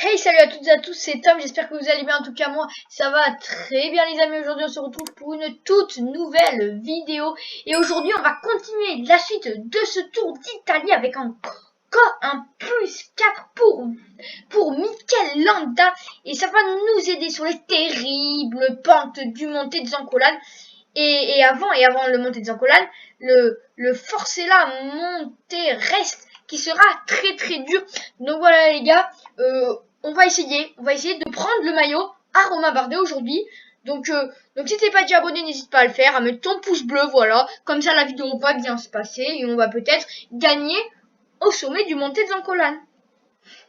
Hey, salut à toutes et à tous, c'est Tom, j'espère que vous allez bien. En tout cas moi ça va très bien les amis. Aujourd'hui on se retrouve pour une toute nouvelle vidéo. Et aujourd'hui on va continuer la suite de ce tour d'Italie avec encore un +4 pour Mikel Landa. Et ça va nous aider sur les terribles pentes du Monte Zancolan. Et avant le Monte Zancolan, le Forcella Monte Reste qui sera très dur. Donc voilà les gars, on va essayer de prendre le maillot à Romain Bardet aujourd'hui. Donc si t'es pas déjà abonné, n'hésite pas à le faire, à mettre ton pouce bleu, voilà. Comme ça la vidéo va bien se passer et on va peut-être gagner au sommet du Monte Zancolan.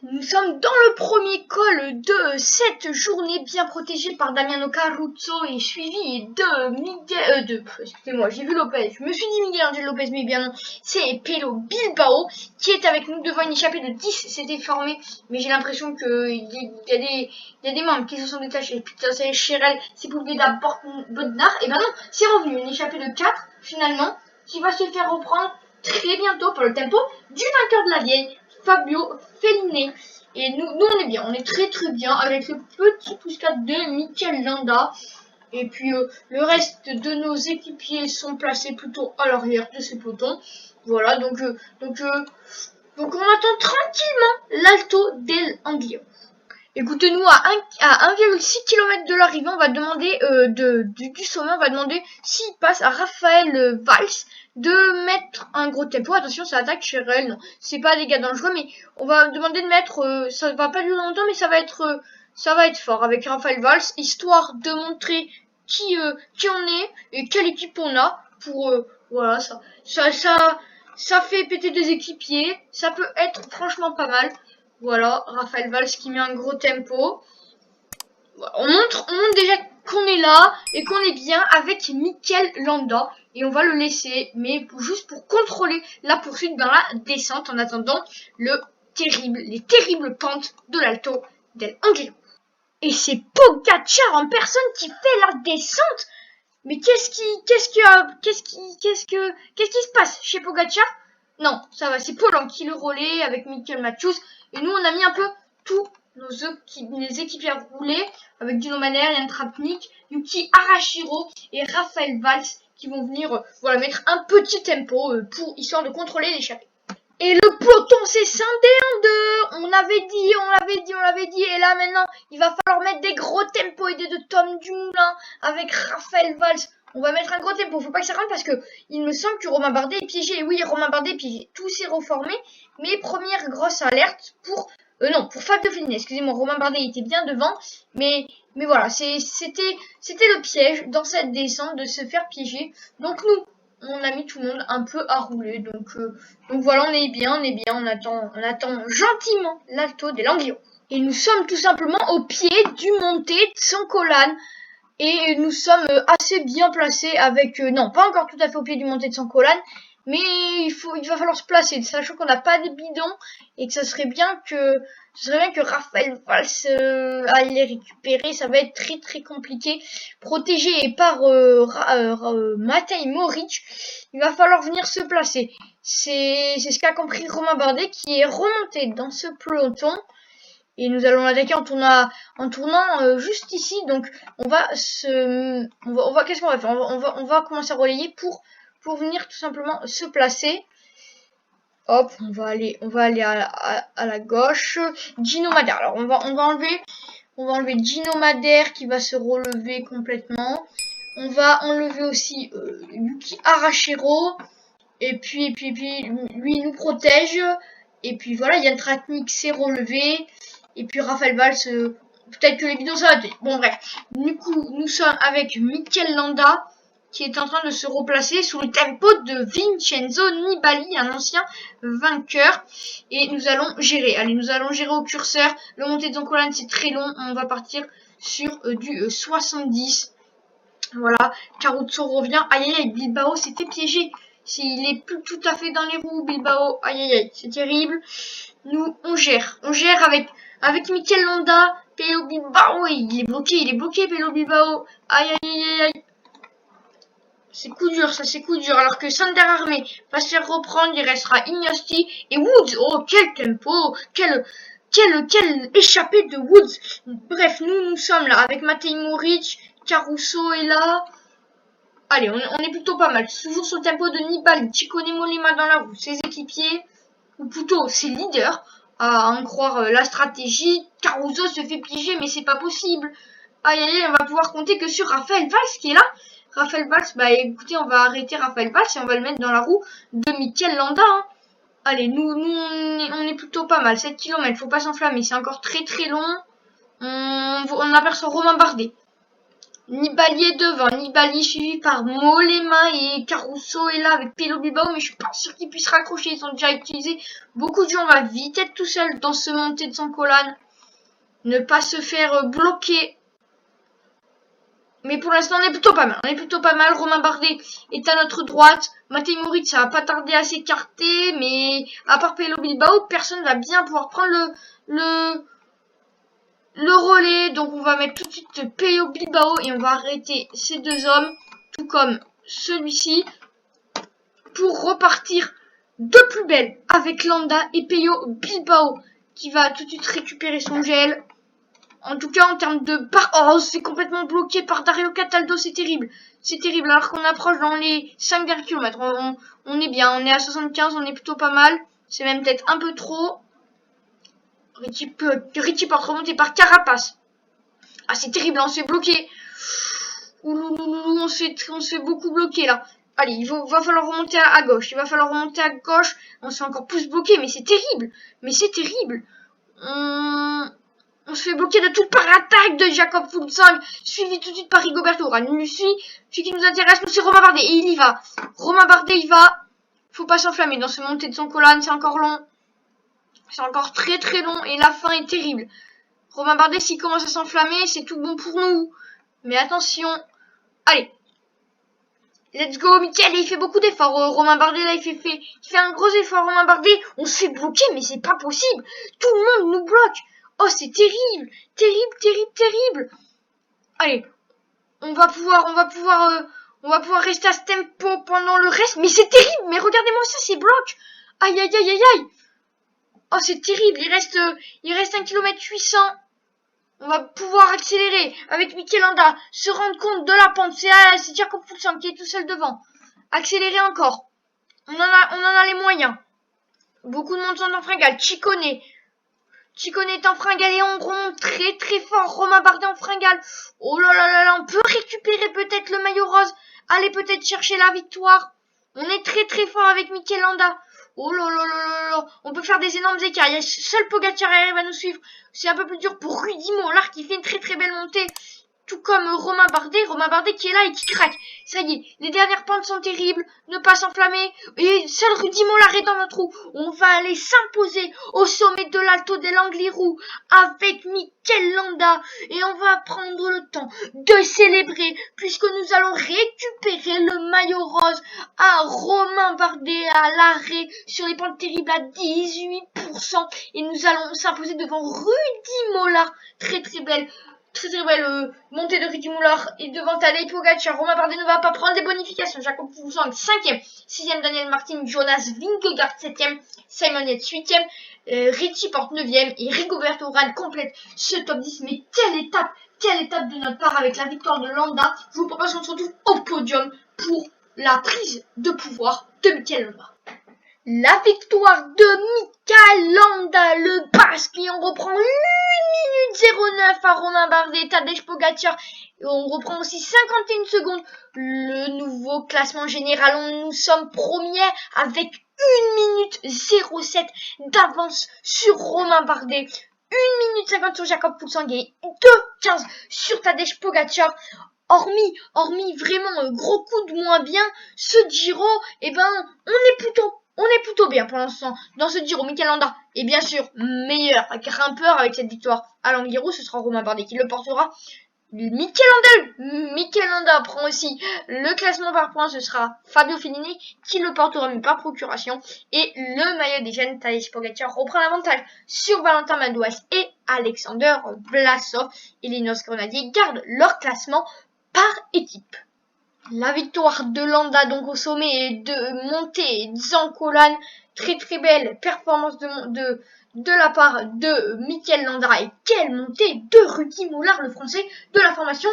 Nous sommes dans le premier col de cette journée, bien protégé par Damiano Caruso et suivi de Miguel, excusez-moi, j'ai vu Lopez, je me suis dit Miguel Angel Lopez, mais bien non, c'est Pello Bilbao qui est avec nous devant une échappée de 10, c'était formé, mais j'ai l'impression qu'il y a des membres qui se sont détachés. Putain, c'est Cherel, Sepulveda, Bodnar, et ben non, c'est revenu, une échappée de 4, finalement, qui va se faire reprendre très bientôt par le tempo du vainqueur de la vieille, Fabio Felliné. Et nous on est bien, on est très bien avec le petit pouce-4 de Mikel Landa. Et puis le reste de nos équipiers sont placés plutôt à l'arrière de ce peloton. Voilà, donc on attend tranquillement l'Alto del Angliru. Écoutez-nous, à 1,6 km de l'arrivée, on va demander du sommet, on va demander s'il passe à Raphaël Valls de mettre un gros tempo. Attention, ça attaque Cherel, non, c'est pas des gars dangereux, mais on va demander de mettre, ça va pas durer longtemps, mais ça va être fort avec Raphaël Valls, histoire de montrer qui on est et quelle équipe on a pour voilà, ça fait péter des équipiers, ça peut être franchement pas mal. Voilà, Raphaël Valls qui met un gros tempo. On montre déjà qu'on est là et qu'on est bien avec Mikel Landa. Et on va le laisser, mais juste pour contrôler la poursuite dans la descente en attendant les terribles pentes de l'Alto del Angliru. Et c'est Pogacar en personne qui fait la descente. Mais qu'est-ce qui se passe chez Pogacar? Non, ça va, c'est Polan qui le relaie avec Michael Matthews. Et nous, on a mis un peu tous les équipiers à rouler avec Dino Maner, Jan Tratnik, Yuki Arashiro et Raphaël Valls qui vont venir voilà, mettre un petit tempo histoire de contrôler l'échappée. Et le peloton s'est scindé en deux. On l'avait dit. Et là, maintenant, il va falloir mettre des gros tempos aidés de Tom Dumoulin avec Raphaël Valls. On va mettre un gros tempo. Faut pas que ça rentre parce que il me semble que Romain Bardet est piégé. Et oui, Romain Bardet est piégé. Tout s'est reformé. Mais première grosse alerte pour Fabio Felliné. Excusez-moi, Romain Bardet était bien devant. Mais voilà, c'était le piège dans cette descente de se faire piéger. Donc on a mis tout le monde un peu à rouler. Donc voilà, on est bien. On attend gentiment l'Alto del Angliru. Et nous sommes tout simplement au pied du Monte Zancolan. Et nous sommes assez bien placés avec... non, pas encore tout à fait au pied du Monte Zancolan. Mais il va falloir se placer, sachant qu'on n'a pas de bidon. Et que ce serait bien que Raphaël Valls aille les récupérer. Ça va être très compliqué. Protégé par Matej Moric, il va falloir venir se placer. C'est ce qu'a compris Romain Bardet qui est remonté dans ce peloton. Et nous allons l'attaquer en tournant juste ici. Donc on va qu'est-ce qu'on va faire? On va commencer à relayer pour venir tout simplement se placer. Hop, on va aller à la gauche. Gino Madère. Alors on va enlever Gino Madère qui va se relever complètement. On va enlever aussi Yuki Arashiro. Et puis lui il nous protège. Et puis voilà, Jan Tratnik s'est relevé. Et puis Raphaël Valls, peut-être que les bidons ça va être. Bon bref, du coup nous sommes avec Mikel Landa qui est en train de se replacer sous le tempo de Vincenzo Nibali, un ancien vainqueur. Et nous allons gérer. Allez, nous allons gérer au curseur. Le Monte Zancolan c'est très long. On va partir sur du 70. Voilà, Caruso revient. Aïe, Bilbao s'était piégé. S'il est plus tout à fait dans les roues, Bilbao. Aïe, c'est terrible. Nous, on gère avec Mikel Landa, Pello Bilbao. Il est bloqué, Pello Bilbao. Aïe. C'est coup dur, Alors que Sander Armé va se faire reprendre, il restera Ignosti et Woods. Oh, quel tempo, quel échappé de Woods. Bref, nous sommes là avec Matej Moric, Caruso est là. Allez, on est plutôt pas mal. Toujours sur le tempo de Nibali, Ciccone Mollema dans la roue, ses équipiers, ou plutôt ses leaders, à en croire la stratégie. Caruso se fait piéger, mais c'est pas possible. Aïe aïe aïe, on va pouvoir compter que sur Raphaël Valls qui est là. Raphaël Valls, bah écoutez, on va arrêter Raphaël Valls et on va le mettre dans la roue de Mikel Landa. Hein. Allez, nous on est plutôt pas mal. 7 km, faut pas s'enflammer, c'est encore très très long. On aperçoit Romain Bardet. Nibali est devant, Nibali suivi par Mollema et Caruso est là avec Pello Bilbao, mais je suis pas sûr qu'ils puissent raccrocher, ils ont déjà utilisé beaucoup de gens, on va vite être tout seul dans ce montée de son collane, ne pas se faire bloquer, mais pour l'instant on est plutôt pas mal, Romain Bardet est à notre droite, Matej Moric ça va pas tarder à s'écarter, mais à part Pello Bilbao, personne va bien pouvoir prendre le relais, donc on va mettre tout de suite Pello Bilbao et on va arrêter ces deux hommes, tout comme celui-ci, pour repartir de plus belle avec Landa et Pello Bilbao qui va tout de suite récupérer son gel. En tout cas en termes de oh, c'est complètement bloqué par Dario Cataldo, c'est terrible alors qu'on approche dans les 5 derniers kilomètres. On est bien, on est à 75, on est plutôt pas mal, c'est même peut-être un peu trop. Richie part remonter par Carapace. Ah, c'est terrible, on s'est bloqué. On s'est beaucoup bloqué là. Allez, il va falloir remonter à gauche. On s'est encore plus bloqué, mais c'est terrible. On se fait bloquer de tout par l'attaque de Jakob Fuglsang, suivi tout de suite par Rigoberto Urán. Celui qui nous intéresse, nous, c'est Romain Bardet. Et il y va. Romain Bardet, il va. Faut pas s'enflammer dans ce montée de son collane, c'est encore long. C'est encore très très long et la fin est terrible. Romain Bardet, s'il commence à s'enflammer, c'est tout bon pour nous. Mais attention. Allez. Let's go, Mikel. Il fait beaucoup d'efforts. Romain Bardet, là, il fait un gros effort. Romain Bardet, on se fait bloquer, mais c'est pas possible. Tout le monde nous bloque. Oh, c'est terrible. Terrible. Allez. On va pouvoir rester à ce tempo pendant le reste. Mais c'est terrible. Mais regardez-moi ça, ces blocs. Aïe. Oh, c'est terrible, il reste 1 km 800. On va pouvoir accélérer avec Mikel Landa, se rendre compte de la pente. C'est Jakob Fuglsang qui est tout seul devant. Accélérer encore. On en a les moyens. Beaucoup de monde sont en fringale. Ciccone est en fringale et on remonte très très fort. Romain Bardet en fringale. Oh là, on peut récupérer peut-être le maillot rose. Allez peut-être chercher la victoire. On est très très fort avec Mikel Landa. Oh là, on peut faire des énormes écarts. Il y a seul Pogacar arrive à nous suivre. C'est un peu plus dur pour Rudy Mollard qui fait une très très belle montée. Tout comme Romain Bardet qui est là et qui craque. Ça y est, les dernières pentes sont terribles. Ne pas s'enflammer. Et seul Rudy Mollard est dans notre roue. On va aller s'imposer au sommet de l'Alto del Angliru avec Mikel Landa. Et on va prendre le temps de célébrer puisque nous allons récupérer le maillot rose à Romain Bardet à l'arrêt sur les pentes terribles à 18%. Et nous allons s'imposer devant Rudy Mollard. Très très belle montée de Rudy Mollard et devant Tadej Pogacar. Romain Bardet ne va pas prendre des bonifications. Jakob Fuglsang 5e, 6e Daniel Martin, Jonas Vingegaard 7e, Simon Yates 8e, Richie porte 9e et Rigoberto Urán complète ce top 10. Mais quelle étape de notre part avec la victoire de Landa. Je vous propose qu'on se retrouve au podium pour la prise de pouvoir de Mikel Landa. La victoire de Mikel Landa, le Basque, et on reprend 1 minute 09 à Romain Bardet, Tadej Pogacar, et on reprend aussi 51 secondes le nouveau classement général. Nous sommes premiers avec 1 minute 07 d'avance sur Romain Bardet, 1 minute 50 sur Jakob Fuglsang et 2,15 sur Tadej Pogacar. Hormis vraiment gros coup de moins bien, ce Giro, on est plutôt bien pour l'instant dans ce Giro. Mikel Landa est bien sûr meilleur grimpeur avec cette victoire à l'Angliru. Ce sera Romain Bardet qui le portera. Mikel Landa prend aussi le classement par points. Ce sera Fabio Fognini qui le portera, mais par procuration. Et le maillot des jeunes, Tadej Pogacar reprend l'avantage sur Valentin Madouas et Alexander Vlasov. Et les Nos Grenadiers gardent leur classement par équipe. La victoire de Landa donc au sommet et de montée Zancolan. Très très belle performance de la part de Mikel Landa. Et quelle montée de Rudy Mollard, le français de la formation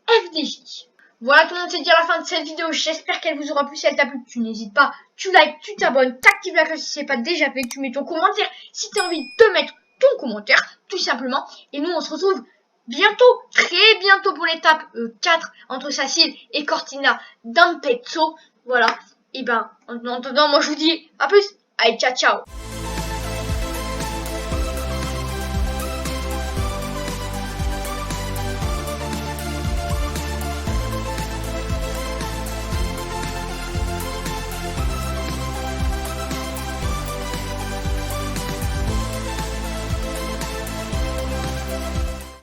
FDJ. Voilà tout le monde, c'est dit à la fin de cette vidéo. J'espère qu'elle vous aura plu. Si elle t'a plu, tu n'hésites pas. Tu likes, tu t'abonnes, t'actives la cloche si c'est pas déjà fait. Tu mets ton commentaire si tu as envie de mettre ton commentaire, tout simplement. Et nous, on se retrouve bientôt, très bientôt pour l'étape 4 entre Sacile et Cortina d'Ampezzo. Voilà. Et ben, en attendant, moi je vous dis à plus. Allez, ciao, ciao.